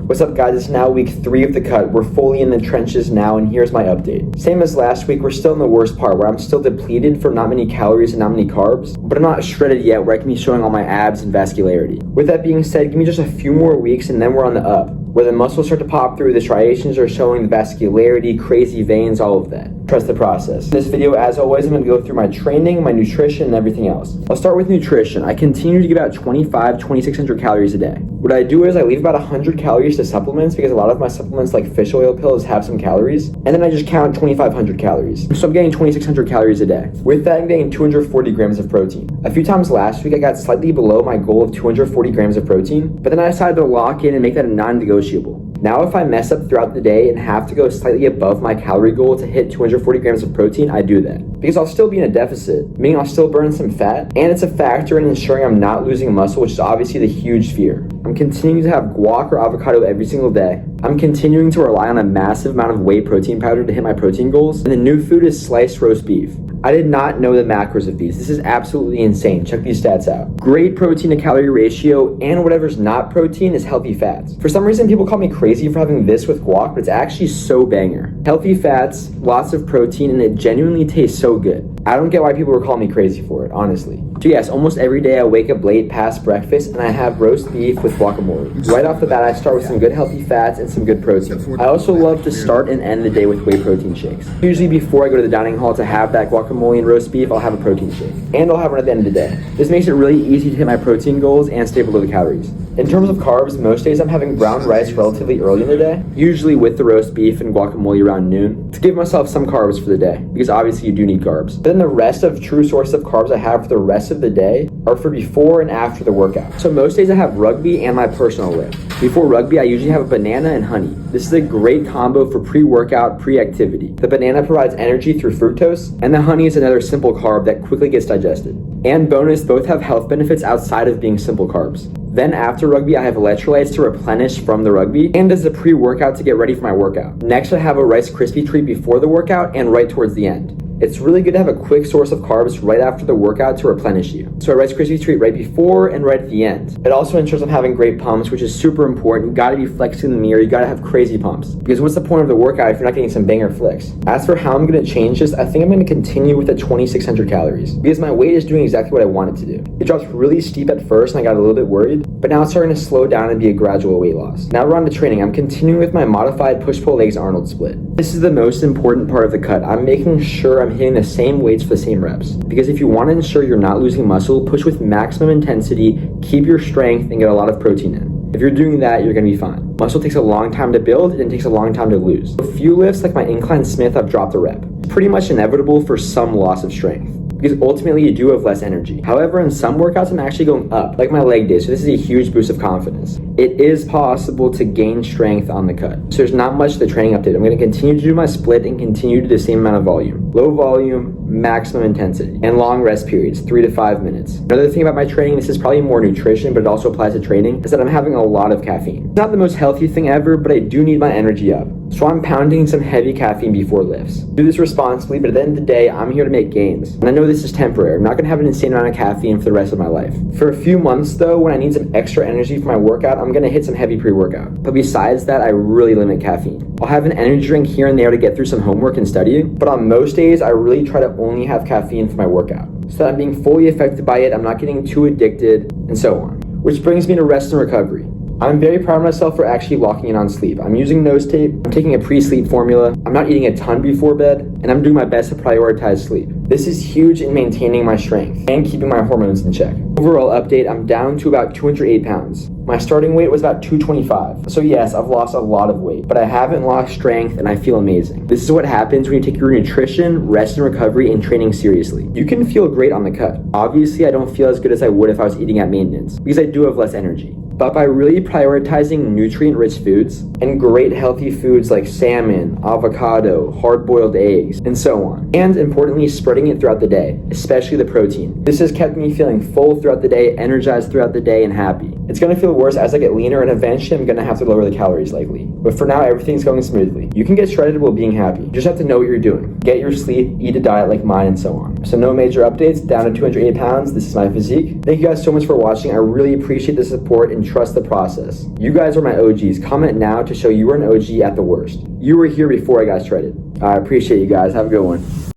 What's up guys, it's now week 3 of the cut. We're fully in the trenches now and here's my update. Same as last week, we're still in the worst part where I'm still depleted from not many calories and not many carbs, but I'm not shredded yet where I can be showing all my abs and vascularity. With that being said, give me just a few more weeks and then we're on the up, where the muscles start to pop through, the striations are showing, the vascularity, crazy veins, all of that. Trust the process. In this video, as always, I'm going to go through my training, my nutrition, and everything else. I'll start with nutrition. I continue to give out 2,600 calories a day. What I do is I leave about 100 calories to supplements because a lot of my supplements like fish oil pills have some calories, and then I just count 2,500 calories. So I'm getting 2,600 calories a day. With that, I'm getting 240 grams of protein. A few times last week, I got slightly below my goal of 240 grams of protein, but then I decided to lock in and make that a non-negotiable. Now, if I mess up throughout the day and have to go slightly above my calorie goal to hit 240 grams of protein, I do that. Because I'll still be in a deficit, meaning I'll still burn some fat, and it's a factor in ensuring I'm not losing muscle, which is obviously the huge fear. I'm continuing to have guac or avocado every single day. I'm continuing to rely on a massive amount of whey protein powder to hit my protein goals, and the new food is sliced roast beef. I did not know the macros of these. This is absolutely insane. Check these stats out. Great protein to calorie ratio, and whatever's not protein is healthy fats. For some reason, people call me crazy for having this with guac, but it's actually so banger. Healthy fats, lots of protein, and it genuinely tastes so good. I don't get why people were calling me crazy for it, honestly. So yes, almost every day I wake up late past breakfast and I have roast beef with guacamole. Right off the bat, I start with some good healthy fats and some good protein. I also love to start and end the day with whey protein shakes. Usually before I go to the dining hall to have that guacamole and roast beef, I'll have a protein shake. And I'll have one at the end of the day. This makes it really easy to hit my protein goals and stay below the calories. In terms of carbs, most days I'm having brown rice relatively early in the day, usually with the roast beef and guacamole around noon, to give myself some carbs for the day, because obviously you do need carbs. But then the rest of true source of carbs I have for the rest of the day are for before and after the workout. So most days I have rugby and my personal lift. Before rugby, I usually have a banana and honey. This is a great combo for pre-workout, pre-activity. The banana provides energy through fructose, and the honey is another simple carb that quickly gets digested. And bonus, both have health benefits outside of being simple carbs. Then after rugby, I have electrolytes to replenish from the rugby and as a pre-workout to get ready for my workout. Next, I have a Rice Krispie treat before the workout and right towards the end. It's really good to have a quick source of carbs right after the workout to replenish you. So a Rice Krispie treat right before and right at the end. It also ensures I'm having great pumps, which is super important. You gotta be flexing in the mirror, you gotta have crazy pumps. Because what's the point of the workout if you're not getting some banger flicks? As for how I'm gonna change this, I think I'm gonna continue with the 2,600 calories. Because my weight is doing exactly what I want it to do. It drops really steep at first and I got a little bit worried, but now it's starting to slow down and be a gradual weight loss. Now we're on to training. I'm continuing with my modified push-pull legs Arnold split. This is the most important part of the cut. I'm making sure I'm hitting the same weights for the same reps. Because if you want to ensure you're not losing muscle, push with maximum intensity, keep your strength, and get a lot of protein in. If you're doing that, you're going to be fine. Muscle takes a long time to build and it takes a long time to lose. A few lifts like my incline Smith, I've dropped a rep. It's pretty much inevitable for some loss of strength, because ultimately you do have less energy. However, in some workouts, I'm actually going up, like my leg day, so this is a huge boost of confidence. It is possible to gain strength on the cut. So there's not much to the training update. I'm gonna continue to do my split and continue to do the same amount of volume. Low volume, maximum intensity, and long rest periods, 3 to 5 minutes. Another thing about my training, this is probably more nutrition, but it also applies to training, is that I'm having a lot of caffeine. It's not the most healthy thing ever, but I do need my energy up. So I'm pounding some heavy caffeine before lifts. Do this responsibly, but at the end of the day, I'm here to make gains. And I know this is temporary. I'm not gonna have an insane amount of caffeine for the rest of my life. For a few months though, when I need some extra energy for my workout, I'm gonna hit some heavy pre-workout. But besides that, I really limit caffeine. I'll have an energy drink here and there to get through some homework and studying, but on most days, I really try to only have caffeine for my workout, so that I'm being fully affected by it, I'm not getting too addicted, and so on. Which brings me to rest and recovery. I'm very proud of myself for actually locking in on sleep. I'm using nose tape, I'm taking a pre-sleep formula, I'm not eating a ton before bed, and I'm doing my best to prioritize sleep. This is huge in maintaining my strength and keeping my hormones in check. Overall update, I'm down to about 208 pounds. My starting weight was about 225. So yes, I've lost a lot of weight, but I haven't lost strength and I feel amazing. This is what happens when you take your nutrition, rest and recovery, and training seriously. You can feel great on the cut. Obviously, I don't feel as good as I would if I was eating at maintenance, because I do have less energy. But by really prioritizing nutrient-rich foods and great healthy foods like salmon, avocado, hard-boiled eggs, and so on, and importantly, spreading it throughout the day, especially the protein. This has kept me feeling full throughout the day, energized throughout the day, and happy. It's gonna feel worse as I get leaner, and eventually I'm gonna have to lower the calories likely. But for now, everything's going smoothly. You can get shredded while being happy. You just have to know what you're doing. Get your sleep, eat a diet like mine, and so on. So no major updates, down to 280 pounds. This is my physique. Thank you guys so much for watching. I really appreciate the support and trust the process. You guys are my OGs. Comment now to show you were an OG at the worst. You were here before I got shredded. I appreciate you guys. Have a good one.